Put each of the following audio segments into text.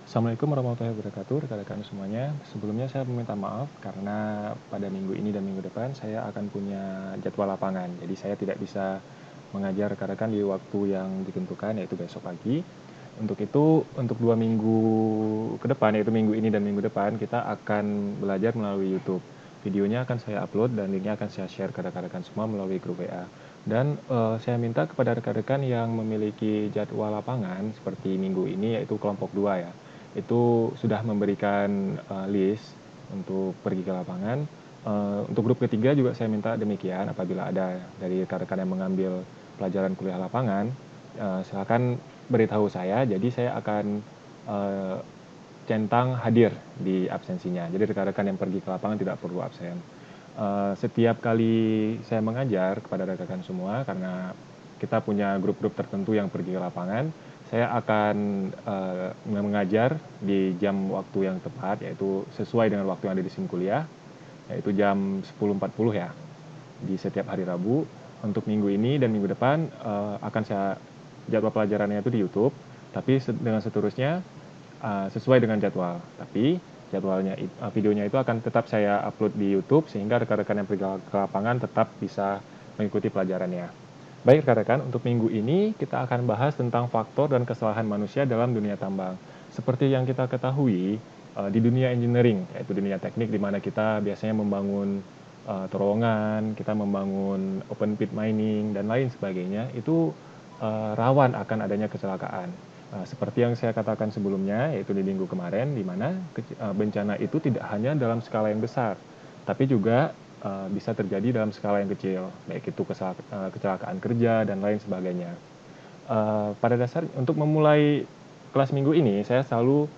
Assalamualaikum warahmatullahi wabarakatuh, rekan-rekan semuanya. Sebelumnya saya meminta maaf karena pada minggu ini dan minggu depan saya akan punya jadwal lapangan. Jadi saya tidak bisa mengajar rekan-rekan di waktu yang ditentukan, yaitu besok pagi. Untuk itu, untuk 2 minggu ke depan, yaitu minggu ini dan minggu depan, kita akan belajar melalui YouTube. Videonya akan saya upload dan linknya akan saya share ke rekan-rekan semua melalui grup WA. Dan saya minta kepada rekan-rekan yang memiliki jadwal lapangan seperti minggu ini, yaitu kelompok 2 ya, itu sudah memberikan list untuk pergi ke lapangan. Untuk grup ketiga juga saya minta demikian, apabila ada dari rekan-rekan yang mengambil pelajaran kuliah lapangan, silakan beritahu saya, jadi saya akan uh, centang hadir di absensinya. Jadi rekan-rekan yang pergi ke lapangan tidak perlu absen. Setiap kali saya mengajar kepada rekan-rekan semua, karena kita punya grup-grup tertentu yang pergi ke lapangan, saya akan mengajar di jam waktu yang tepat, yaitu sesuai dengan waktu yang ada di SIM kuliah, yaitu jam 10.40 ya, di setiap hari Rabu. Untuk minggu ini dan minggu depan akan saya jadwal pelajarannya itu di YouTube, tapi dengan seterusnya sesuai dengan jadwal. Tapi jadwalnya videonya itu akan tetap saya upload di YouTube sehingga rekan-rekan yang pergi ke lapangan tetap bisa mengikuti pelajarannya. Baik rekan-rekan, untuk minggu ini kita akan bahas tentang faktor dan kesalahan manusia dalam dunia tambang. Seperti yang kita ketahui, di dunia engineering, yaitu dunia teknik di mana kita biasanya membangun terowongan, kita membangun open pit mining, dan lain sebagainya, itu rawan akan adanya kecelakaan. Seperti yang saya katakan sebelumnya, yaitu di minggu kemarin, di mana bencana itu tidak hanya dalam skala yang besar, tapi juga bisa terjadi dalam skala yang kecil, baik itu kecelakaan kerja dan lain sebagainya. Pada dasarnya, untuk memulai kelas minggu ini, saya selalu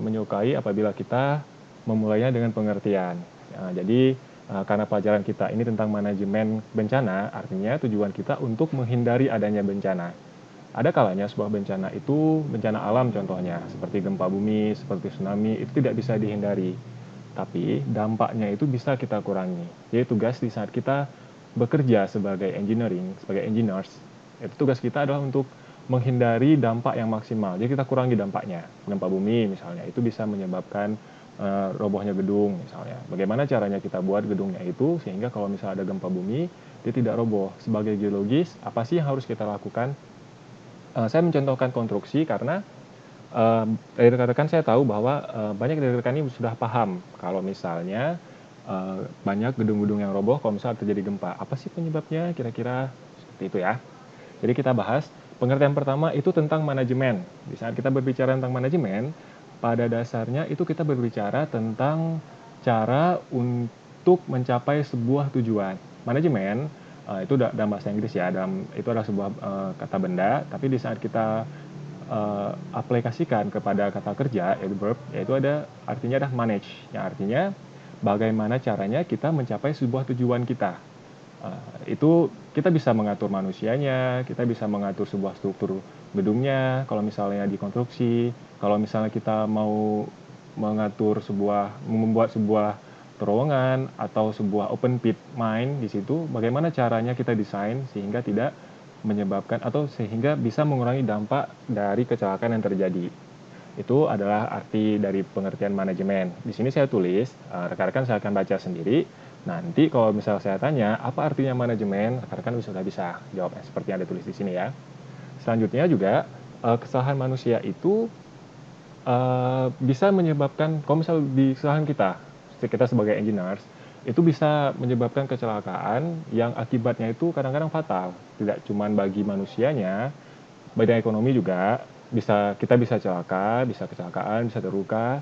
menyukai apabila kita memulainya dengan pengertian. Jadi, karena pelajaran kita ini tentang manajemen bencana, artinya tujuan kita untuk menghindari adanya bencana. Ada kalanya sebuah bencana itu bencana alam contohnya, seperti gempa bumi, seperti tsunami, itu tidak bisa dihindari. Tapi dampaknya itu bisa kita kurangi. Jadi tugas di saat kita bekerja sebagai engineers, itu tugas kita adalah untuk menghindari dampak yang maksimal. Jadi kita kurangi dampaknya. Gempa bumi misalnya, itu bisa menyebabkan robohnya gedung misalnya. Bagaimana caranya kita buat gedungnya itu sehingga kalau misalnya ada gempa bumi, dia tidak roboh. Sebagai geologis, apa sih yang harus kita lakukan? Saya mencontohkan konstruksi karena dari rekan-rekan saya tahu bahwa banyak dari rekan ini sudah paham kalau misalnya banyak gedung-gedung yang roboh kalau misalnya terjadi gempa. Apa sih penyebabnya kira-kira? Seperti itu ya. Jadi kita bahas pengertian pertama itu tentang manajemen. Di saat kita berbicara tentang manajemen, pada dasarnya itu kita berbicara tentang cara untuk mencapai sebuah tujuan. Manajemen itu dalam bahasa Inggris ya, itu adalah sebuah kata benda, tapi di saat kita aplikasikan kepada kata kerja, yaitu verb, yaitu artinya adalah manage, yang artinya bagaimana caranya kita mencapai sebuah tujuan kita. Itu kita bisa mengatur manusianya, kita bisa mengatur sebuah struktur gedungnya, kalau misalnya di konstruksi, kalau misalnya kita mau membuat sebuah terowongan atau sebuah open pit mine di situ, bagaimana caranya kita desain sehingga tidak menyebabkan atau sehingga bisa mengurangi dampak dari kecelakaan yang terjadi. Itu adalah arti dari pengertian manajemen. Di sini saya tulis, rekan-rekan saya akan baca sendiri. Nanti kalau misalnya saya tanya, apa artinya manajemen, rekan-rekan sudah bisa jawab seperti yang ada tulis di sini ya. Selanjutnya juga, kesalahan manusia itu bisa menyebabkan, kalau misalnya di kesalahan kita sebagai engineers, itu bisa menyebabkan kecelakaan yang akibatnya itu kadang-kadang fatal. Tidak cuma bagi manusianya, bidang ekonomi juga, kita bisa celaka, bisa kecelakaan, bisa terluka,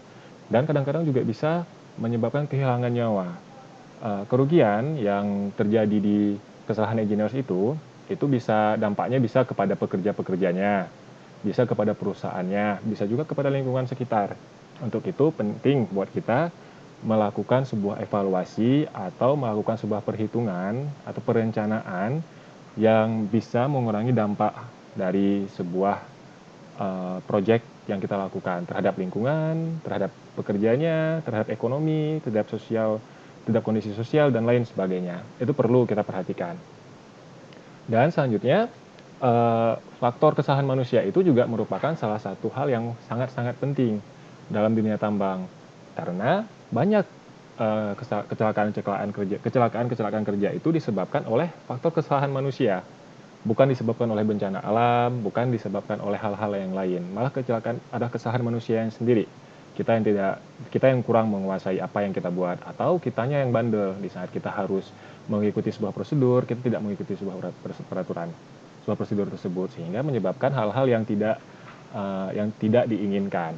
dan kadang-kadang juga bisa menyebabkan kehilangan nyawa. Kerugian yang terjadi di kesalahan engineers itu bisa dampaknya bisa kepada pekerja-pekerjanya, bisa kepada perusahaannya, bisa juga kepada lingkungan sekitar. Untuk itu penting buat kita melakukan sebuah evaluasi atau melakukan sebuah perhitungan atau perencanaan yang bisa mengurangi dampak dari sebuah proyek yang kita lakukan terhadap lingkungan, terhadap pekerjanya, terhadap ekonomi, terhadap sosial, terhadap kondisi sosial dan lain sebagainya. Itu perlu kita perhatikan. Dan selanjutnya faktor kesalahan manusia itu juga merupakan salah satu hal yang sangat-sangat penting dalam dunia tambang. Karena banyak kecelakaan-kecelakaan kerja itu disebabkan oleh faktor kesalahan manusia. Bukan disebabkan oleh bencana alam, bukan disebabkan oleh hal-hal yang lain. Malah kecelakaan ada kesalahan manusia yang sendiri. Kita yang kurang menguasai apa yang kita buat, atau kitanya yang bandel di saat kita harus mengikuti sebuah prosedur, kita tidak mengikuti sebuah peraturan, sebuah prosedur tersebut, sehingga menyebabkan hal-hal yang tidak diinginkan.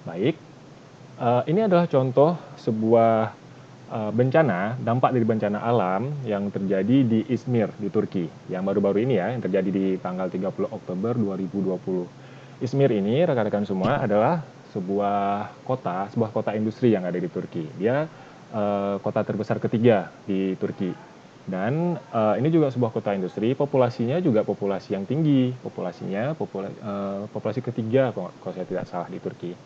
Baik, ini adalah contoh sebuah dampak dari bencana alam yang terjadi di Izmir, di Turki, yang baru-baru ini ya, yang terjadi di tanggal 30 Oktober 2020. Izmir ini, rekan-rekan semua, adalah sebuah kota industri yang ada di Turki. Dia kota terbesar ketiga di Turki. Dan ini juga sebuah kota industri, populasinya juga populasi yang tinggi, populasi ketiga kalau saya tidak salah di Turki.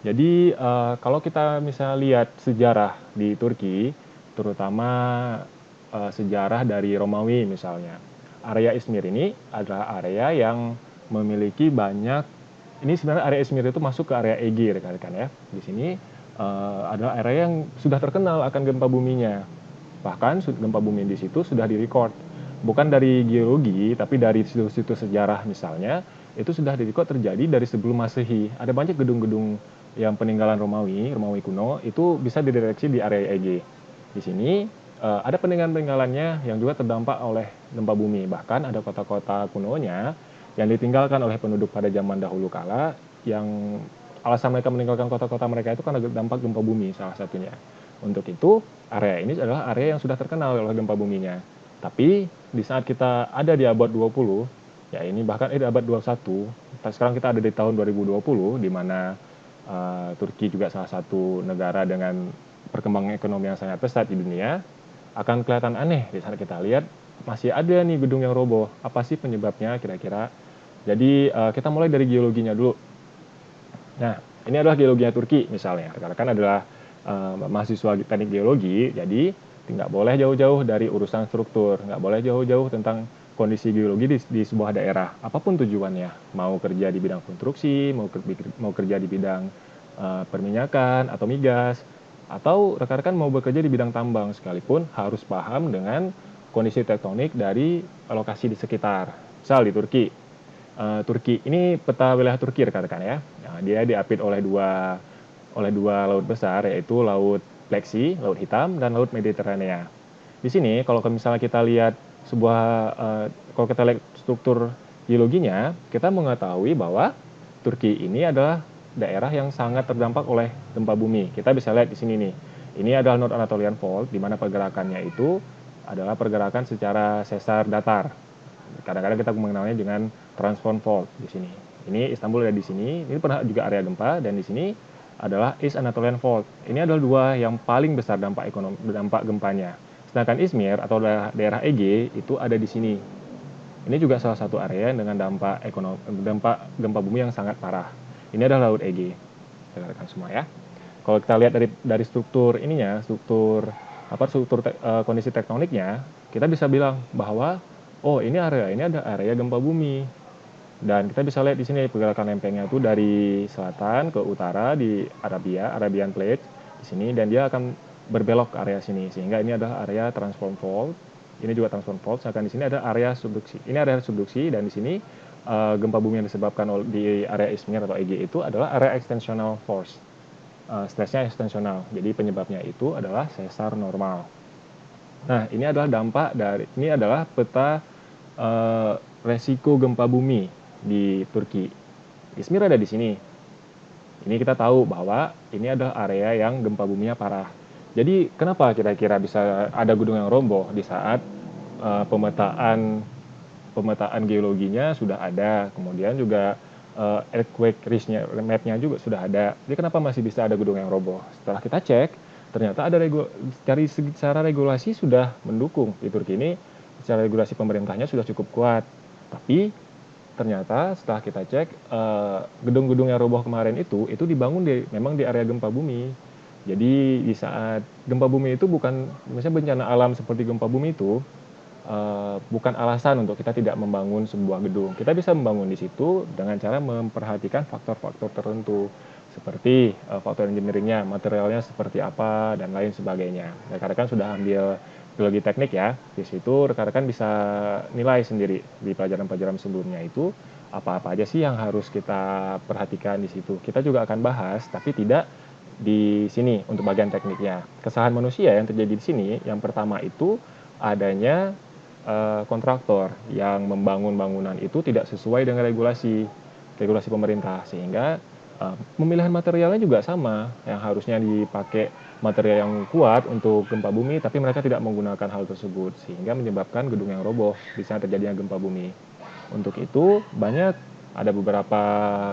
Jadi kalau kita misalnya lihat sejarah di Turki, terutama sejarah dari Romawi misalnya, area Izmir ini adalah area yang memiliki banyak. Ini sebenarnya area Izmir itu masuk ke area Ege, rekan-rekan ya. Di sini adalah area yang sudah terkenal akan gempa buminya. Bahkan gempa bumi di situ sudah direcord. Bukan dari geologi, tapi dari situs-situs sejarah misalnya, itu sudah direcord terjadi dari sebelum Masehi. Ada banyak gedung-gedung yang peninggalan Romawi kuno, itu bisa dideteksi di area Ege. Di sini ada peninggalan-peninggalannya yang juga terdampak oleh gempa bumi. Bahkan ada kota-kota kunonya yang ditinggalkan oleh penduduk pada zaman dahulu kala, yang alasan mereka meninggalkan kota-kota mereka itu karena dampak gempa bumi salah satunya. Untuk itu, area ini adalah area yang sudah terkenal oleh gempa buminya. Tapi di saat kita ada di abad 20, ya ini bahkan di abad 21, sekarang kita ada di tahun 2020, di mana Turki juga salah satu negara dengan perkembangan ekonomi yang sangat pesat di dunia, akan kelihatan aneh di saat kita lihat masih ada nih gedung yang roboh. Apa sih penyebabnya kira-kira? Jadi kita mulai dari geologinya dulu. Nah, ini adalah geologinya Turki misalnya. Rekan-rekan adalah mahasiswa teknik geologi, jadi nggak boleh jauh-jauh dari urusan struktur, nggak boleh jauh-jauh tentang kondisi geologi di sebuah daerah. Apapun tujuannya, mau kerja di bidang konstruksi, mau kerja di bidang perminyakan atau migas, atau rekan-rekan mau bekerja di bidang tambang sekalipun harus paham dengan kondisi tektonik dari lokasi di sekitar. Misal di Turki, Turki ini peta wilayah Turki rekan-rekan ya. Nah, dia diapit oleh dua laut besar, yaitu Laut Black Sea, Laut Hitam, dan Laut Mediterania. Di sini kalau misalnya kita lihat kalau kita lihat struktur geologinya, kita mengetahui bahwa Turki ini adalah daerah yang sangat terdampak oleh gempa bumi. Kita bisa lihat di sini nih. Ini adalah North Anatolian Fault, di mana pergerakannya itu adalah pergerakan secara sesar datar. Kadang-kadang kita mengenalnya dengan transform fault di sini. Ini Istanbul ada di sini. Ini pernah juga area gempa, dan di sini adalah East Anatolian Fault. Ini adalah dua yang paling besar dampak gempanya. Sedangkan Izmir atau daerah Ege itu ada di sini. Ini juga salah satu area dengan dampak gempa bumi yang sangat parah. Ini adalah Laut Ege. Rekan semua ya. Kalau kita lihat dari struktur kondisi tektoniknya, kita bisa bilang bahwa ini ada area gempa bumi. Dan kita bisa lihat di sini pergerakan lempengnya itu dari selatan ke utara di Arabian Plate di sini, dan dia akan berbelok ke area sini, sehingga ini adalah area transform fault. Ini juga transform fault, sedangkan di sini ada area subduksi. Ini area subduksi, dan di sini gempa bumi yang disebabkan di area Izmir atau Ege itu adalah area extensional force. Stresnya ekstensional. Jadi penyebabnya itu adalah sesar normal. Nah, ini adalah peta resiko gempa bumi di Turki. Izmir ada di sini. Ini kita tahu bahwa ini adalah area yang gempa buminya parah. Jadi kenapa kira-kira bisa ada gedung yang roboh di saat pemetaan geologinya sudah ada, kemudian juga earthquake risk-nya, map-nya juga sudah ada. Jadi kenapa masih bisa ada gedung yang roboh? Setelah kita cek, ternyata dari secara regulasi sudah mendukung. Di Turki ini secara regulasi pemerintahnya sudah cukup kuat. Tapi ternyata setelah kita cek, gedung-gedung yang roboh kemarin itu dibangun memang di area gempa bumi. Jadi di saat gempa bumi itu bukan misalnya bencana alam seperti gempa bumi itu, bukan alasan untuk kita tidak membangun sebuah gedung. Kita bisa membangun di situ dengan cara memperhatikan faktor-faktor tertentu, seperti faktor engineering-nya, materialnya seperti apa, dan lain sebagainya. Rekan-rekan sudah ambil geologi teknik ya, di situ rekan-rekan bisa nilai sendiri di pelajaran-pelajaran sebelumnya itu, apa-apa aja sih yang harus kita perhatikan di situ. Kita juga akan bahas, tapi tidak di sini untuk bagian tekniknya. Kesalahan manusia yang terjadi di sini, yang pertama itu adanya kontraktor yang membangun bangunan itu tidak sesuai dengan regulasi pemerintah, sehingga pemilihan materialnya juga sama, yang harusnya dipakai material yang kuat untuk gempa bumi, tapi mereka tidak menggunakan hal tersebut, sehingga menyebabkan gedung yang roboh di saat terjadinya gempa bumi. Untuk itu banyak ada beberapa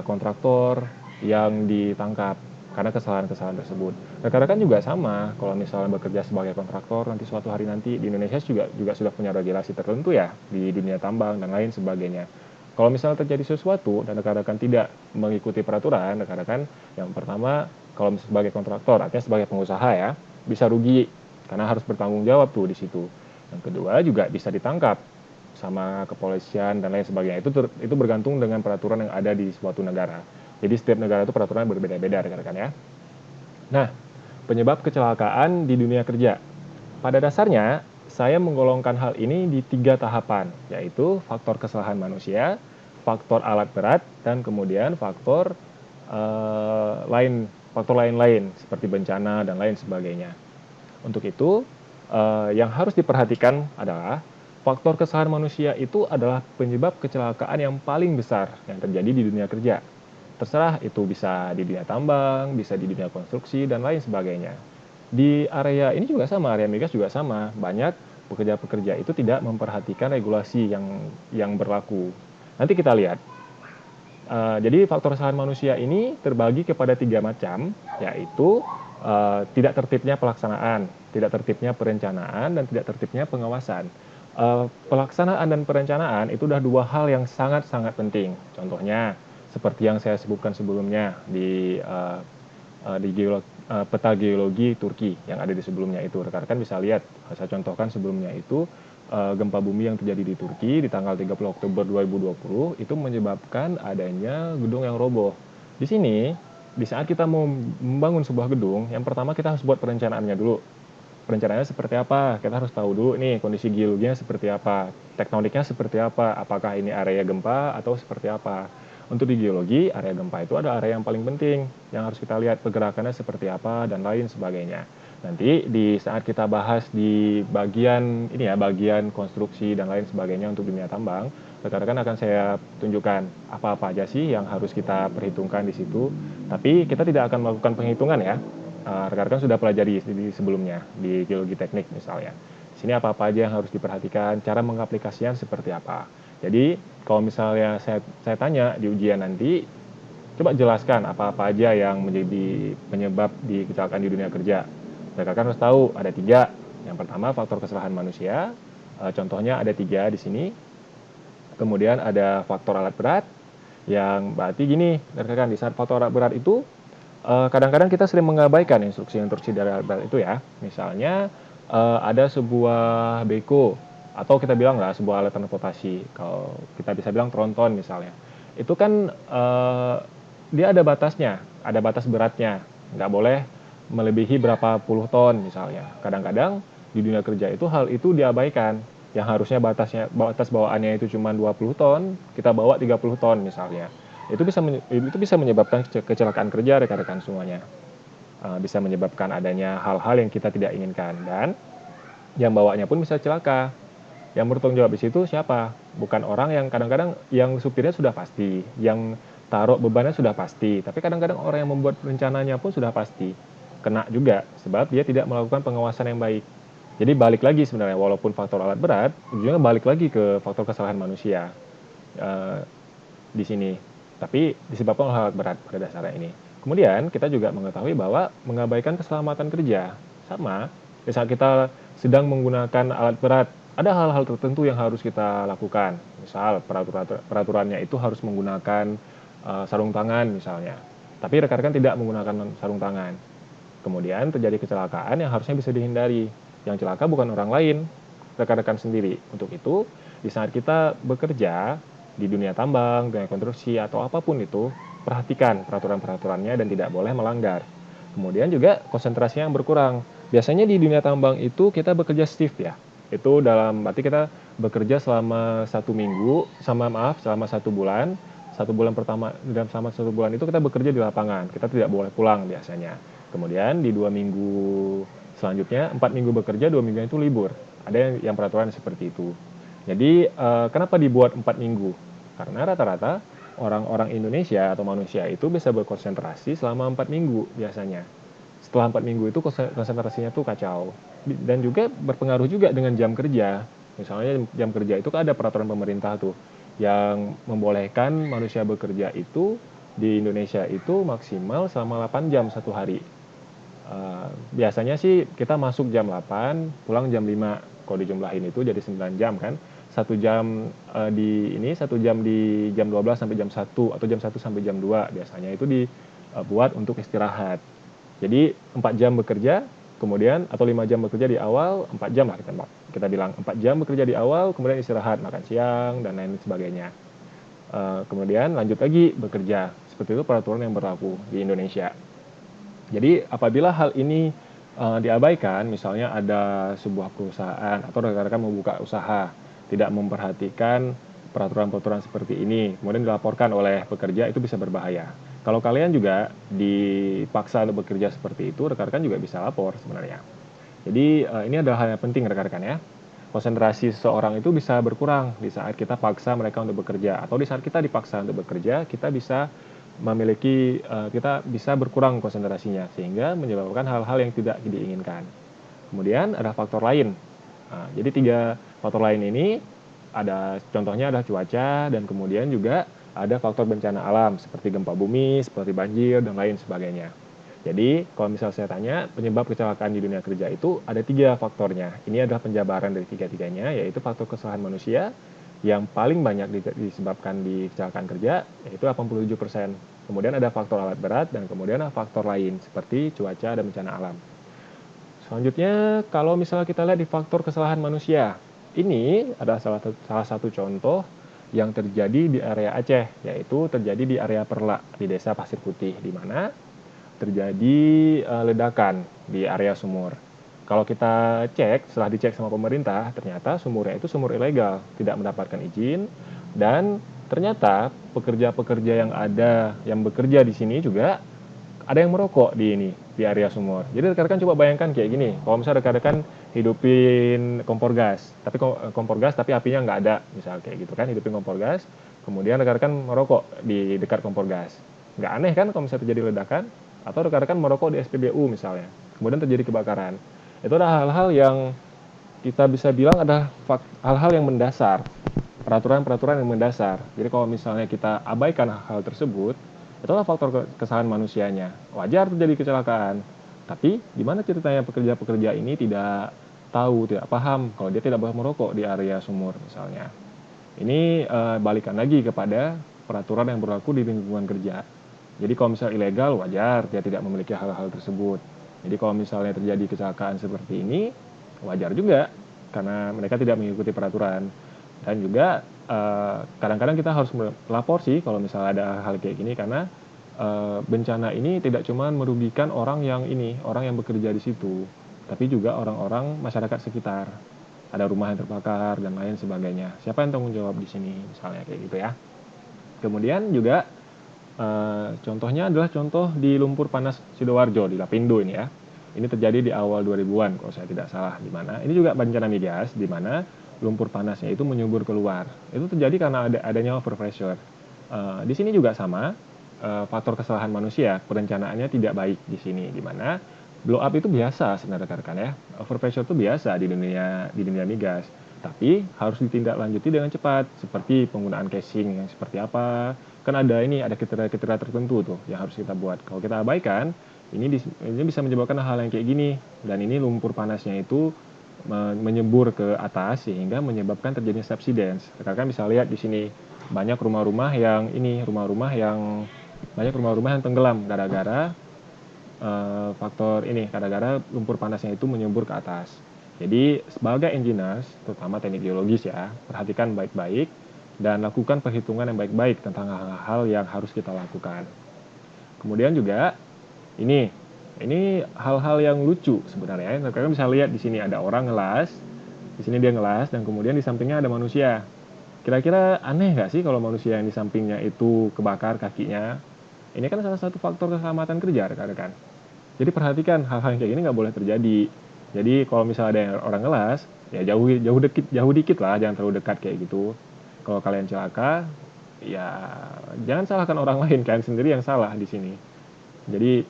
kontraktor yang ditangkap karena kesalahan-kesalahan tersebut. Rekan-rekan juga sama, kalau misalnya bekerja sebagai kontraktor nanti suatu hari nanti di Indonesia juga sudah punya regulasi tertentu ya di dunia tambang dan lain sebagainya. Kalau misalnya terjadi sesuatu dan rekan-rekan tidak mengikuti peraturan, rekan-rekan yang pertama kalau misalnya sebagai kontraktor artinya sebagai pengusaha ya bisa rugi karena harus bertanggung jawab tuh di situ. Yang kedua juga bisa ditangkap sama kepolisian dan lain sebagainya. Itu bergantung dengan peraturan yang ada di suatu negara. Jadi setiap negara itu peraturan berbeda-beda rekan-rekan ya. Nah, penyebab kecelakaan di dunia kerja. Pada dasarnya, saya menggolongkan hal ini di 3 tahapan, yaitu faktor kesalahan manusia, faktor alat berat, dan kemudian faktor lain-lain seperti bencana dan lain sebagainya. Untuk itu, yang harus diperhatikan adalah faktor kesalahan manusia itu adalah penyebab kecelakaan yang paling besar yang terjadi di dunia kerja. Terserah itu bisa di dunia tambang, bisa di dunia konstruksi, dan lain sebagainya. Di area ini juga sama, area migas juga sama. Banyak pekerja-pekerja itu tidak memperhatikan regulasi yang berlaku. Nanti kita lihat. Jadi faktor kesalahan manusia ini terbagi kepada 3 macam, yaitu tidak tertibnya pelaksanaan, tidak tertibnya perencanaan, dan tidak tertibnya pengawasan. Pelaksanaan dan perencanaan itu udah 2 hal yang sangat-sangat penting. Contohnya, seperti yang saya sebutkan sebelumnya di peta geologi Turki yang ada di sebelumnya itu. Rekan-rekan bisa lihat, saya contohkan sebelumnya itu gempa bumi yang terjadi di Turki di tanggal 30 Oktober 2020 itu menyebabkan adanya gedung yang roboh. Di sini, di saat kita mau membangun sebuah gedung, yang pertama kita harus buat perencanaannya dulu. Perencanaannya seperti apa? Kita harus tahu dulu nih kondisi geologinya seperti apa, tektoniknya seperti apa, apakah ini area gempa atau seperti apa. Untuk di geologi, area gempa itu ada area yang paling penting, yang harus kita lihat pergerakannya seperti apa dan lain sebagainya. Nanti di saat kita bahas di bagian ini ya, bagian konstruksi dan lain sebagainya untuk dunia tambang, rekan-rekan akan saya tunjukkan apa-apa aja sih yang harus kita perhitungkan di situ. Tapi kita tidak akan melakukan penghitungan ya. Rekan-rekan sudah pelajari di sebelumnya di geologi teknik misalnya. Di sini apa-apa aja yang harus diperhatikan, cara mengaplikasikan seperti apa. Jadi kalau misalnya saya tanya di ujian nanti, coba jelaskan apa-apa aja yang menjadi penyebab di kecelakaan di dunia kerja. Rekan-rekan harus tahu ada 3. Yang pertama faktor kesalahan manusia, contohnya ada 3 di sini. Kemudian ada faktor alat berat, yang berarti gini, rekan-rekan di saat faktor alat berat itu kadang-kadang kita sering mengabaikan instruksi-instruksi dari alat berat itu ya. Misalnya ada sebuah beko atau kita bilang lah sebuah alat transportasi. Kalau kita bisa bilang tronton misalnya. Itu kan dia ada batasnya, ada batas beratnya. Nggak boleh melebihi berapa puluh ton misalnya. Kadang-kadang di dunia kerja itu hal itu diabaikan. Yang harusnya batas bawaannya itu cuma 20 ton, kita bawa 30 ton misalnya. Itu bisa menyebabkan kecelakaan kerja rekan-rekan semuanya. Bisa menyebabkan adanya hal-hal yang kita tidak inginkan dan yang bawanya pun bisa celaka. Yang bertanggung jawab di situ siapa? Bukan orang yang kadang-kadang yang supirnya sudah pasti, yang taruh bebannya sudah pasti, tapi kadang-kadang orang yang membuat rencananya pun sudah pasti kena juga sebab dia tidak melakukan pengawasan yang baik. Jadi balik lagi sebenarnya walaupun faktor alat berat, ujungnya balik lagi ke faktor kesalahan manusia di sini. Tapi disebabkan oleh alat berat pada dasarnya ini. Kemudian kita juga mengetahui bahwa mengabaikan keselamatan kerja sama. Di saat kita sedang menggunakan alat berat, ada hal-hal tertentu yang harus kita lakukan. Misal peraturannya itu harus menggunakan sarung tangan misalnya. Tapi rekan-rekan tidak menggunakan sarung tangan. Kemudian terjadi kecelakaan yang harusnya bisa dihindari. Yang celaka bukan orang lain, rekan-rekan sendiri. Untuk itu, di saat kita bekerja di dunia tambang, dunia konstruksi, atau apapun itu, perhatikan peraturan-peraturannya dan tidak boleh melanggar. Kemudian juga konsentrasinya yang berkurang. Biasanya di dunia tambang itu kita bekerja shift ya. Itu dalam berarti kita bekerja selama 1 minggu, selama 1 bulan. 1 bulan pertama dan selama 1 bulan itu kita bekerja di lapangan. Kita tidak boleh pulang biasanya. Kemudian di 2 minggu selanjutnya, 4 minggu bekerja, 2 minggu itu libur. Ada yang peraturan seperti itu. Jadi kenapa dibuat 4 minggu? Karena rata-rata orang-orang Indonesia atau manusia itu bisa berkonsentrasi selama 4 minggu biasanya. Setelah 4 minggu itu konsentrasinya tuh kacau. Dan juga berpengaruh juga dengan jam kerja. Misalnya jam kerja itu kan ada peraturan pemerintah tuh yang membolehkan manusia bekerja itu di Indonesia itu maksimal selama 8 jam satu hari. Biasanya sih kita masuk jam 8, pulang jam 5. Kalau dijumlahin itu jadi 9 jam kan. 1 jam satu jam di jam 12 sampai jam 1 atau jam 1 sampai jam 2 biasanya itu dibuat untuk istirahat. Jadi 4 jam bekerja, kemudian atau 5 jam bekerja di awal, 4 jam lah kita bilang 4 jam bekerja di awal, kemudian istirahat, makan siang dan lain sebagainya. Kemudian lanjut lagi bekerja. Seperti itu peraturan yang berlaku di Indonesia. Jadi apabila hal ini diabaikan, misalnya ada sebuah perusahaan atau rekan-rekan membuka usaha, tidak memperhatikan peraturan-peraturan seperti ini, kemudian dilaporkan oleh pekerja, itu bisa berbahaya. Kalau kalian juga dipaksa untuk bekerja seperti itu, rekan-rekan juga bisa lapor sebenarnya. Jadi ini adalah hal yang penting rekan-rekan ya. Konsentrasi seseorang itu bisa berkurang di saat kita paksa mereka untuk bekerja, atau di saat kita dipaksa untuk bekerja, kita bisa berkurang konsentrasinya sehingga menyebabkan hal-hal yang tidak diinginkan. Kemudian ada faktor lain. Jadi 3 faktor lain ini contohnya adalah cuaca dan kemudian juga ada faktor bencana alam seperti gempa bumi, seperti banjir dan lain sebagainya. Jadi kalau misal saya tanya penyebab kecelakaan di dunia kerja itu ada 3 faktornya. Ini adalah penjabaran dari 3-tiganya, yaitu faktor kesalahan manusia yang paling banyak disebabkan di kecelakaan kerja, yaitu 87%. Kemudian ada faktor alat berat dan kemudian ada faktor lain seperti cuaca dan bencana alam. Selanjutnya kalau misalnya kita lihat di faktor kesalahan manusia, ini adalah salah satu contoh yang terjadi di area Aceh, yaitu terjadi di area Perla di desa Pasir Putih, di mana terjadi ledakan di area sumur. Kalau kita cek, setelah dicek sama pemerintah, ternyata sumurnya itu sumur ilegal, tidak mendapatkan izin, dan ternyata pekerja-pekerja yang bekerja di sini juga ada yang merokok di area sumur. Jadi rekan-rekan coba bayangkan kayak gini, kalau misalnya rekan-rekan hidupin kompor gas, tapi apinya nggak ada, misal kayak gitu kan, hidupin kompor gas, kemudian rekan-rekan merokok di dekat kompor gas. Nggak aneh kan kalau misalnya terjadi ledakan? Atau rekan-rekan merokok di SPBU misalnya, kemudian terjadi kebakaran. Itu adalah hal-hal yang kita bisa bilang adalah hal-hal yang mendasar, peraturan-peraturan yang mendasar. Jadi kalau misalnya kita abaikan hal tersebut, itulah faktor kesalahan manusianya. Wajar terjadi kecelakaan, tapi gimana ceritanya pekerja-pekerja ini tidak tahu, tidak paham kalau dia tidak boleh merokok di area sumur misalnya. Ini balikan lagi kepada peraturan yang berlaku di lingkungan kerja. Jadi kalau misalnya ilegal, wajar dia tidak memiliki hal-hal tersebut. Jadi kalau misalnya terjadi kecelakaan seperti ini, wajar juga karena mereka tidak mengikuti peraturan. Dan juga kadang-kadang kita harus melapor sih kalau misalnya ada hal kayak gini, karena bencana ini tidak cuma merugikan orang yang bekerja di situ, tapi juga orang-orang masyarakat sekitar. Ada rumah yang terbakar dan lain sebagainya. Siapa yang tanggung jawab di sini misalnya kayak gitu ya. Kemudian juga contohnya adalah contoh di lumpur panas Sidoarjo di Lapindo ini ya. Ini terjadi di awal 2000-an kalau saya tidak salah, di mana ini juga bencana migas, di mana lumpur panasnya itu menyubur keluar. Itu terjadi karena adanya overpressure. Di sini juga sama, faktor kesalahan manusia, perencanaannya tidak baik di sini, di mana blow up itu biasa sebenarnya rekan-rekan ya. Overpressure itu biasa di dunia migas. Tapi harus ditindaklanjuti dengan cepat, seperti penggunaan casing yang seperti apa. Kan ada kriteria-kriteria tertentu tuh yang harus kita buat. Kalau kita abaikan, ini bisa menyebabkan hal yang kayak gini. Dan ini lumpur panasnya itu menyembur ke atas sehingga menyebabkan terjadinya subsidence. Rekan-rekan bisa lihat di sini banyak rumah-rumah yang tenggelam gara-gara faktor ini, gara-gara lumpur panasnya itu menyembur ke atas. Jadi sebagai engineers, terutama teknik geologis ya, perhatikan baik-baik dan lakukan perhitungan yang baik-baik tentang hal-hal yang harus kita lakukan. Kemudian juga ini hal-hal yang lucu sebenarnya. Kalian bisa lihat di sini ada orang ngelas, di sini dia ngelas dan kemudian di sampingnya ada manusia. Kira-kira aneh nggak sih kalau manusia yang di sampingnya itu kebakar kakinya? Ini kan salah satu faktor keselamatan kerja rekan-rekan. Jadi perhatikan hal-hal yang kayak gini nggak boleh terjadi. Jadi kalau misalnya ada orang ngelas, ya jauh dikit lah, jangan terlalu dekat kayak gitu. Kalau kalian celaka, ya jangan salahkan orang lain, kalian sendiri yang salah di sini. Jadi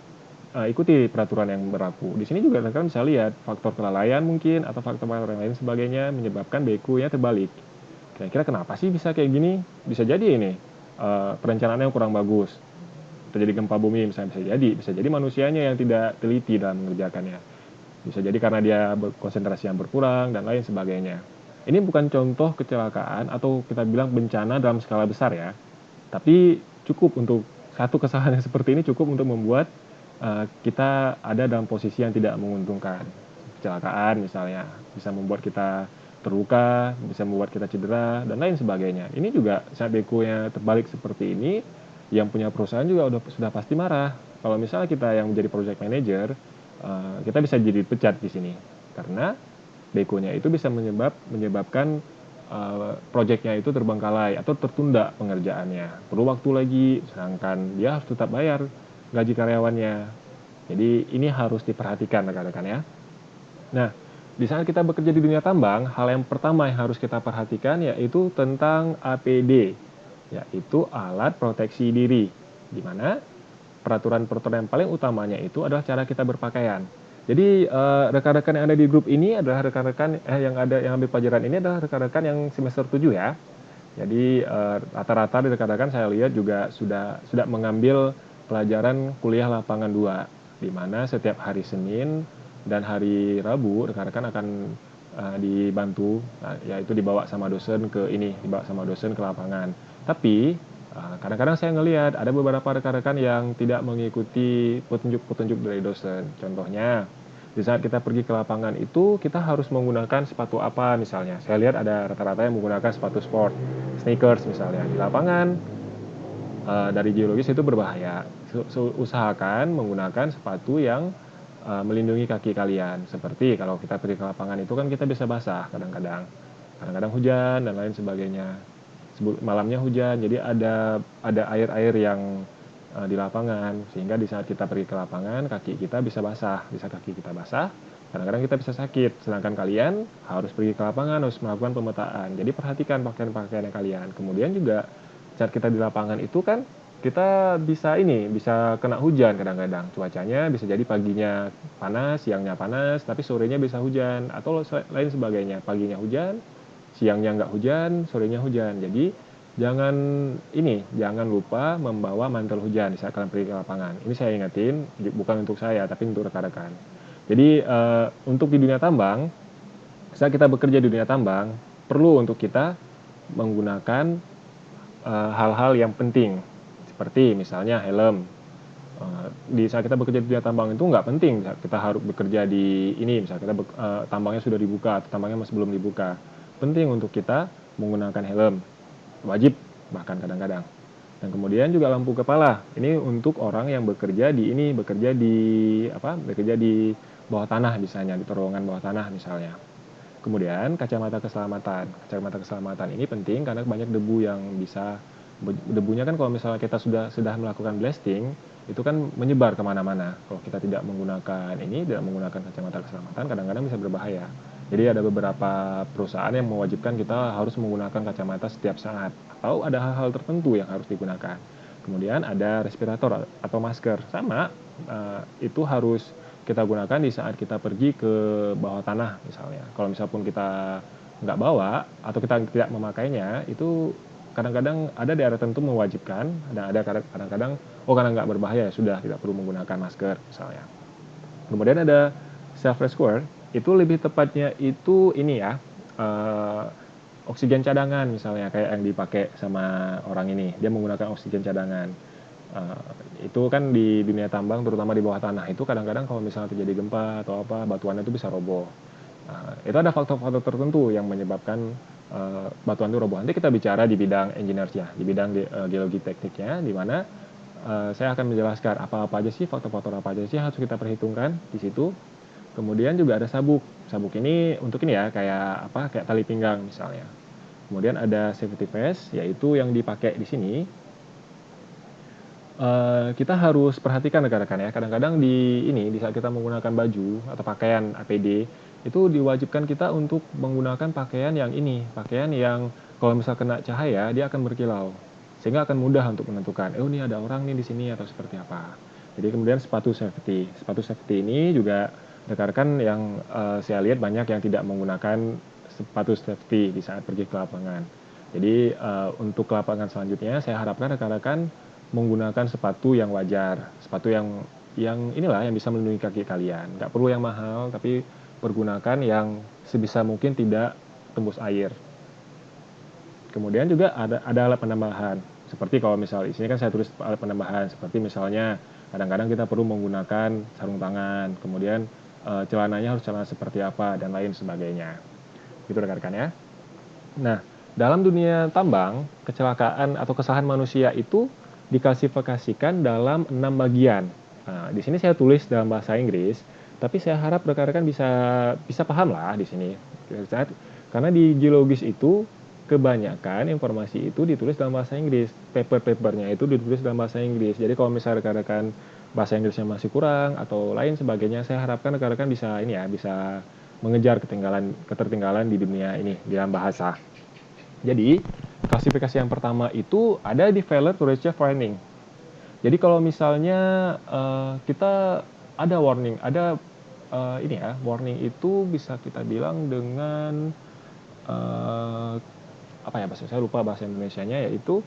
ikuti peraturan yang berlaku. Di sini juga kalian bisa lihat faktor kelalaian mungkin atau faktor-faktor yang lain sebagainya menyebabkan bekunya terbalik. Kira-kira kenapa sih bisa kayak gini? Bisa jadi ini perencanaannya yang kurang bagus. Terjadi gempa bumi misalnya, bisa jadi manusianya yang tidak teliti dalam mengerjakannya. Bisa jadi karena dia konsentrasi yang berkurang dan lain sebagainya. Ini bukan contoh kecelakaan atau kita bilang bencana dalam skala besar ya. Tapi cukup untuk satu kesalahan yang seperti ini cukup untuk membuat kita ada dalam posisi yang tidak menguntungkan. Kecelakaan misalnya bisa membuat kita terluka, bisa membuat kita cedera dan lain sebagainya. Ini juga saat bekunya terbalik seperti ini, yang punya perusahaan juga sudah pasti marah. Kalau misalnya kita yang menjadi project manager, kita bisa jadi pecat di sini karena bekonya itu bisa menyebabkan proyeknya itu terbengkalai atau tertunda pengerjaannya. Perlu waktu lagi, sedangkan dia harus tetap bayar gaji karyawannya. Jadi ini harus diperhatikan rekan-rekan ya. Nah, di saat kita bekerja di dunia tambang, hal yang pertama yang harus kita perhatikan yaitu tentang APD, yaitu alat proteksi diri, di mana peraturan-peraturan yang paling utamanya itu adalah cara kita berpakaian. Jadi rekan-rekan yang ada di grup ini adalah rekan-rekan yang ambil pelajaran ini adalah rekan-rekan yang semester 7 ya. Jadi rata-rata di rekan-rekan saya lihat juga sudah mengambil pelajaran kuliah lapangan 2, di mana setiap hari Senin dan hari Rabu rekan-rekan akan dibantu, yaitu dibawa sama dosen ke lapangan. Tapi kadang-kadang saya ngelihat ada beberapa rekan-rekan yang tidak mengikuti petunjuk-petunjuk dari dosen. Contohnya, di saat kita pergi ke lapangan itu kita harus menggunakan sepatu apa misalnya. Saya lihat ada rata-rata yang menggunakan sepatu sport, sneakers misalnya. Di lapangan dari geologis itu berbahaya. Usahakan menggunakan sepatu yang melindungi kaki kalian. Seperti kalau kita pergi ke lapangan itu kan kita bisa basah kadang-kadang. Kadang-kadang hujan dan lain sebagainya. Malamnya hujan, jadi ada air-air yang di lapangan, sehingga di saat kita pergi ke lapangan kaki kita bisa basah. Bisa kaki kita basah, kadang-kadang kita bisa sakit. Sedangkan kalian harus pergi ke lapangan, harus melakukan pemetaan. Jadi perhatikan pakaian-pakaian kalian. Kemudian juga saat kita di lapangan itu kan kita bisa kena hujan kadang-kadang. Cuacanya bisa jadi paginya panas, siangnya panas, tapi sorenya bisa hujan atau lain sebagainya. Paginya hujan, siangnya nggak hujan, sorenya hujan. Jadi jangan lupa membawa mantel hujan saat kalian pergi ke lapangan. Ini saya ingetin, bukan untuk saya, tapi untuk rekan-rekan. Jadi untuk di dunia tambang, saat kita bekerja di dunia tambang, perlu untuk kita menggunakan hal-hal yang penting, seperti misalnya helm. Di saat kita bekerja di dunia tambang itu nggak penting kita harus bekerja di ini, misalnya kita tambangnya sudah dibuka atau tambangnya masih belum dibuka. Penting untuk kita menggunakan helm, wajib bahkan kadang-kadang. Dan kemudian juga lampu kepala. Ini untuk orang yang bekerja di bawah tanah misalnya, di terowongan bawah tanah misalnya. Kemudian kacamata keselamatan. Kacamata keselamatan ini penting karena banyak debunya kan kalau misalnya kita sudah melakukan blasting, itu kan menyebar kemana-mana. Kalau kita tidak menggunakan kacamata keselamatan, kadang-kadang bisa berbahaya. Jadi ada beberapa perusahaan yang mewajibkan kita harus menggunakan kacamata setiap saat, atau ada hal-hal tertentu yang harus digunakan. Kemudian ada respirator atau masker, sama itu harus kita gunakan di saat kita pergi ke bawah tanah misalnya. Kalau misalnya pun kita nggak bawa atau kita tidak memakainya, itu kadang-kadang ada daerah tertentu mewajibkan, dan ada kadang-kadang karena nggak berbahaya sudah tidak perlu menggunakan masker misalnya. Kemudian ada self rescue, itu lebih tepatnya itu ini ya, oksigen cadangan misalnya kayak yang dipakai sama orang ini, dia menggunakan oksigen cadangan. Itu kan di dunia tambang terutama di bawah tanah itu kadang-kadang kalau misalnya terjadi gempa atau apa, batuannya itu bisa roboh. Nah, itu ada faktor-faktor tertentu yang menyebabkan batuan itu roboh. Nanti kita bicara di bidang engineers-nya, di bidang geologi tekniknya, di mana saya akan menjelaskan apa-apa aja sih, faktor-faktor apa aja sih yang harus kita perhitungkan di situ. Kemudian juga ada sabuk. Sabuk ini untuk ini ya, kayak apa? Kayak tali pinggang misalnya. Kemudian ada safety vest, yaitu yang dipakai di sini. Kita harus perhatikan rekan-rekan ya. Kadang-kadang di saat kita menggunakan baju atau pakaian APD itu diwajibkan kita untuk menggunakan pakaian yang ini, pakaian yang kalau misal kena cahaya dia akan berkilau, sehingga akan mudah untuk menentukan, oh ini ada orang nih di sini atau seperti apa. Jadi kemudian sepatu safety ini juga rekan-rekan yang saya lihat banyak yang tidak menggunakan sepatu safety di saat pergi ke lapangan. Jadi untuk ke lapangan selanjutnya saya harapkan rekan-rekan menggunakan sepatu yang wajar, sepatu yang inilah yang bisa melindungi kaki kalian. Nggak perlu yang mahal, tapi pergunakan yang sebisa mungkin tidak tembus air. Kemudian juga ada alat penambahan. Seperti kalau misal di sini kan saya tulis alat penambahan, seperti misalnya kadang-kadang kita perlu menggunakan sarung tangan, kemudian celananya harus celana seperti apa dan lain sebagainya. Gitu rekan-rekan ya. Nah, dalam dunia tambang, kecelakaan atau kesalahan manusia itu diklasifikasikan dalam 6 bagian. Nah, di sini saya tulis dalam bahasa Inggris, tapi saya harap rekan-rekan bisa paham lah di sini. Karena di geologis itu kebanyakan informasi itu ditulis dalam bahasa Inggris. Paper-papernya itu ditulis dalam bahasa Inggris. Jadi kalau misalnya rekan-rekan bahasa Inggrisnya masih kurang atau lain sebagainya, saya harapkan rekan-rekan bisa bisa mengejar ketertinggalan di dunia ini dalam bahasa. Jadi, klasifikasi yang pertama itu ada di failure to retrieve warning. Jadi kalau misalnya kita ada warning, ada warning itu bisa kita bilang dengan apa ya bahasa saya lupa bahasa Indonesianya, yaitu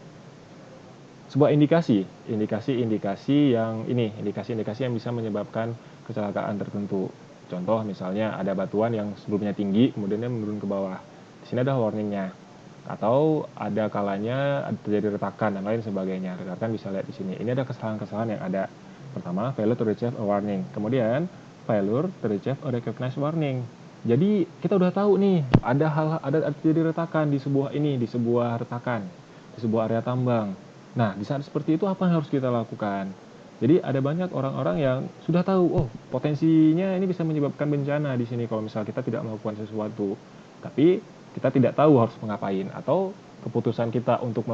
sebuah indikasi yang bisa menyebabkan kecelakaan tertentu. Contoh misalnya ada batuan yang sebelumnya tinggi kemudian dia menurun ke bawah. Di sini ada warningnya. Atau ada kalanya terjadi retakan dan lain sebagainya. Rekan-rekan bisa lihat di sini. Ini ada kesalahan-kesalahan yang ada. Pertama, failure to retrieve a warning. Kemudian, failure to retrieve a recognized warning. Jadi kita udah tahu nih ada terjadi retakan di sebuah retakan, di sebuah area tambang. Nah, di saat seperti itu apa yang harus kita lakukan? Jadi ada banyak orang-orang yang sudah tahu, oh potensinya ini bisa menyebabkan bencana di sini kalau misal kita tidak melakukan sesuatu. Tapi kita tidak tahu harus mengapain, atau keputusan kita untuk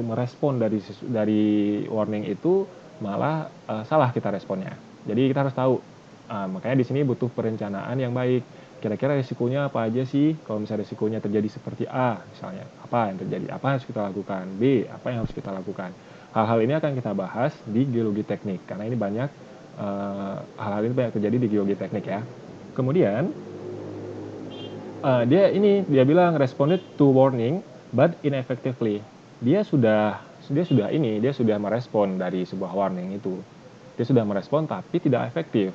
merespon dari warning itu malah salah kita responnya. Jadi kita harus tahu. Makanya di sini butuh perencanaan yang baik. Kira-kira risikonya apa aja sih? Kalau misalnya risikonya terjadi seperti A, misalnya, apa yang terjadi? Apa yang harus kita lakukan? B, apa yang harus kita lakukan? Hal-hal ini akan kita bahas di geologi teknik, karena ini hal-hal ini banyak terjadi di geologi teknik ya. Kemudian, dia bilang responded to warning, but ineffectively. Dia sudah merespon dari sebuah warning itu. Dia sudah merespon tapi tidak efektif.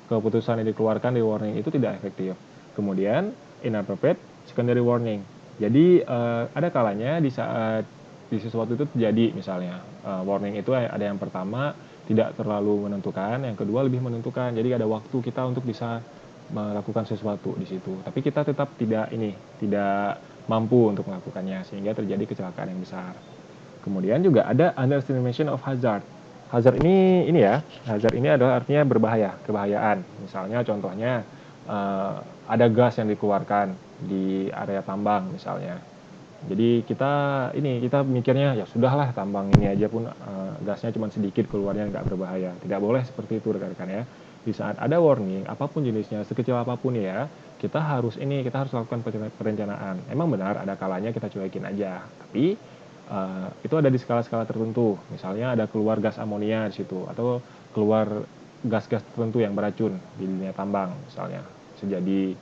Keputusan yang dikeluarkan di warning itu tidak efektif. Kemudian inappropriate secondary warning. Jadi ada kalanya di saat di sesuatu itu terjadi, misalnya warning itu ada yang pertama tidak terlalu menentukan, yang kedua lebih menentukan. Jadi ada waktu kita untuk bisa melakukan sesuatu di situ. Tapi kita tetap tidak mampu untuk melakukannya sehingga terjadi kecelakaan yang besar. Kemudian juga ada underestimation of hazard. Hazard hazard ini adalah artinya berbahaya, kebahayaan. Misalnya contohnya ada gas yang dikeluarkan di area tambang misalnya. Jadi kita mikirnya ya sudahlah tambang ini aja pun gasnya cuma sedikit keluarnya nggak berbahaya. Tidak boleh seperti itu rekan-rekan ya. Di saat ada warning apapun jenisnya, sekecil apapun ya, kita harus lakukan perencanaan. Emang benar ada kalanya kita cuekin aja, tapi itu ada di skala-skala tertentu. Misalnya ada keluar gas amonia di situ, atau keluar gas-gas tertentu yang beracun di dunia tambang misalnya. Jadi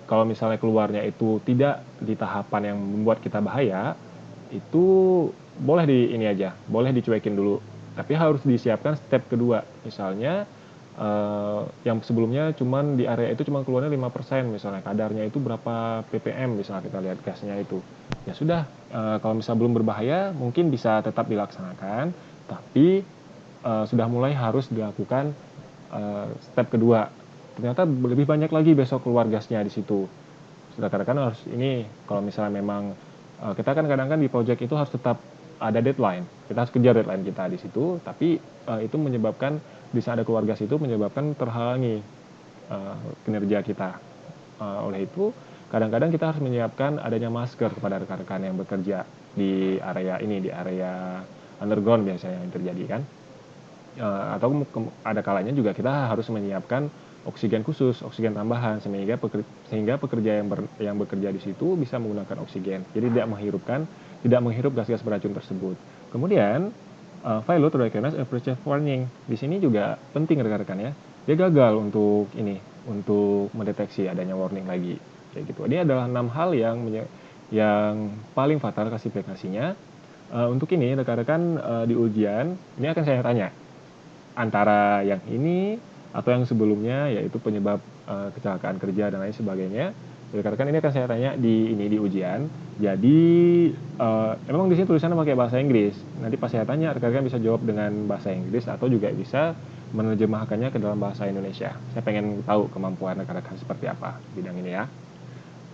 kalau misalnya keluarnya itu tidak di tahapan yang membuat kita bahaya, itu boleh dicuekin dulu. Tapi harus disiapkan step kedua. Misalnya yang sebelumnya di area itu keluarnya 5%, misalnya kadarnya itu berapa ppm, misalnya kita lihat gasnya itu. Ya sudah, kalau misalnya belum berbahaya mungkin bisa tetap dilaksanakan, tapi sudah mulai harus dilakukan step kedua. ternyata lebih banyak lagi besok keluar gasnya di situ. Rekan-rekan harus ini, kalau misalnya memang kita kan kadang kan di project itu harus tetap ada deadline, kita harus kejar deadline kita di situ, tapi itu menyebabkan bisa ada keluar gas itu menyebabkan terhalangi kinerja kita. Oleh itu, kadang-kadang kita harus menyiapkan adanya masker kepada rekan-rekan yang bekerja di area ini, di area underground biasanya yang terjadi kan. Atau ada kalanya juga kita harus menyiapkan oksigen khusus, oksigen tambahan sehingga pekerja yang bekerja di situ bisa menggunakan oksigen. Jadi tidak menghirup gas-gas beracun tersebut. Kemudian failure to recognize a previous warning. Di sini juga penting rekan-rekan ya. Dia gagal untuk mendeteksi adanya warning lagi. Kayak gitu. Ini adalah 6 hal yang paling fatal klasifikasinya. Untuk ini rekan-rekan di ujian ini akan saya tanya antara yang ini atau yang sebelumnya, yaitu penyebab kecelakaan kerja dan lain sebagainya. Rekan-rekan ini akan saya tanya di ujian. Jadi memang di sini tulisannya pakai bahasa Inggris. Nanti pas saya tanya, rekan-rekan bisa jawab dengan bahasa Inggris atau juga bisa menerjemahkannya ke dalam bahasa Indonesia. Saya pengen tahu kemampuan rekan-rekan seperti apa bidang ini ya.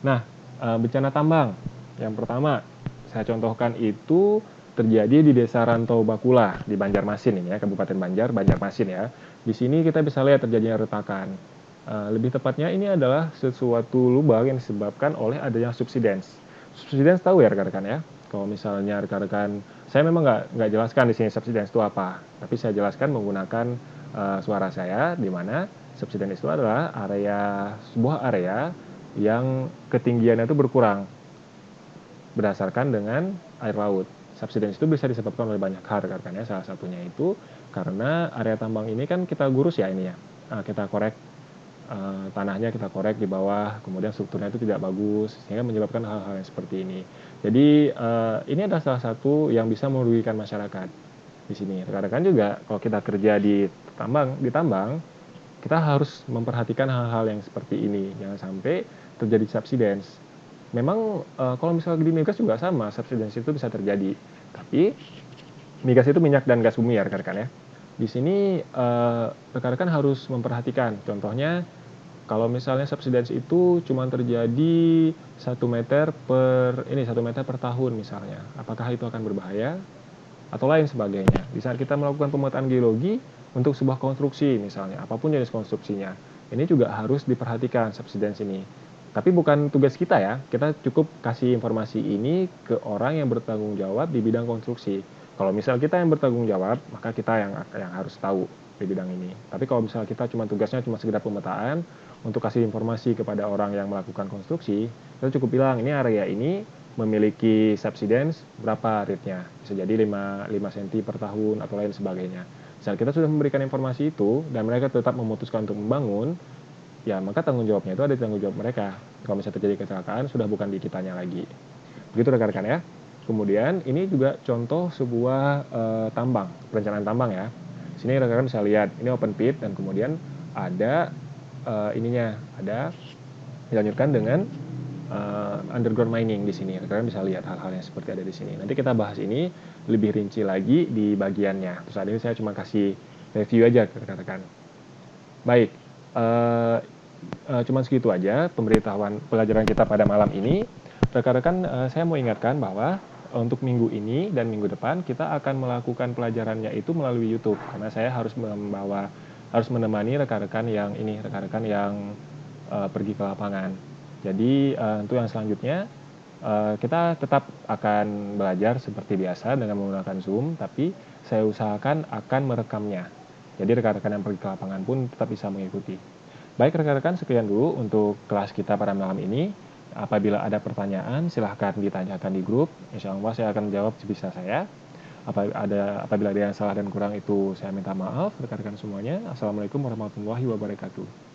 Nah, bencana tambang. Yang pertama, saya contohkan itu terjadi di Desa Rantau Bakula di Banjarmasin ini ya, Kabupaten Banjarmasin ya. Di sini kita bisa lihat terjadinya retakan. Lebih tepatnya ini adalah sesuatu lubang yang disebabkan oleh adanya subsidence. Subsidence tahu ya rekan-rekan ya. Kalau misalnya rekan-rekan, saya memang nggak jelaskan di sini subsidence itu apa, tapi saya jelaskan menggunakan suara saya, di mana subsidence itu adalah sebuah area yang ketinggiannya itu berkurang berdasarkan dengan air laut. Subsidence itu bisa disebabkan oleh banyak hal rekan ya. Salah satunya itu karena area tambang ini kan kita gurus ya ini ya. Kita korek tanahnya, kita korek di bawah, kemudian strukturnya itu tidak bagus sehingga menyebabkan hal-hal yang seperti ini. Jadi ini adalah salah satu yang bisa merugikan masyarakat di sini. Rekan-rekan juga kalau kita kerja di tambang, kita harus memperhatikan hal-hal yang seperti ini, jangan sampai terjadi subsidence. Memang kalau misalnya di migas juga sama, subsidence itu bisa terjadi. Tapi migas itu minyak dan gas bumi ya rekan-rekan ya. Di sini rekan-rekan harus memperhatikan. Contohnya kalau misalnya subsidence itu cuma terjadi 1 meter per tahun misalnya. Apakah itu akan berbahaya? Atau lain sebagainya. Di saat kita melakukan pemetaan geologi untuk sebuah konstruksi misalnya, apapun jenis konstruksinya, ini juga harus diperhatikan subsidence ini. Tapi bukan tugas kita ya, kita cukup kasih informasi ini ke orang yang bertanggung jawab di bidang konstruksi. Kalau misal kita yang bertanggung jawab, maka kita yang harus tahu di bidang ini. Tapi kalau misal kita tugasnya cuma sekedar pemetaan, untuk kasih informasi kepada orang yang melakukan konstruksi, kita cukup bilang ini area ini memiliki subsidence berapa rate-nya. Bisa jadi 5 cm per tahun atau lain sebagainya. Saat kita sudah memberikan informasi itu dan mereka tetap memutuskan untuk membangun, ya maka tanggung jawabnya itu ada di tanggung jawab mereka. Kalau misalnya terjadi kecelakaan, sudah bukan di kitanya lagi. Begitu rekan-rekan ya. Kemudian ini juga contoh sebuah perencanaan tambang ya. Sini rekan-rekan bisa lihat, ini open pit dan kemudian ada dilanjutkan dengan underground mining di sini. Rekan-rekan bisa lihat hal-hal yang seperti ada di sini. Nanti kita bahas ini lebih rinci lagi di bagiannya. Terus saat ini saya cuma kasih review aja ke rekan-rekan. Baik, cuman segitu aja pelajaran kita pada malam ini. Rekan-rekan, saya mau ingatkan bahwa untuk minggu ini dan minggu depan kita akan melakukan pelajarannya itu melalui YouTube karena saya harus menemani rekan-rekan yang pergi ke lapangan. Jadi untuk yang selanjutnya kita tetap akan belajar seperti biasa dengan menggunakan Zoom, tapi saya usahakan akan merekamnya. Jadi rekan-rekan yang pergi ke lapangan pun tetap bisa mengikuti. Baik rekan-rekan, sekian dulu untuk kelas kita pada malam ini. Apabila ada pertanyaan, silahkan ditanyakan di grup. Insya Allah saya akan jawab sebisa saya. Apabila ada yang salah dan kurang itu saya minta maaf rekan-rekan semuanya. Assalamualaikum warahmatullahi wabarakatuh.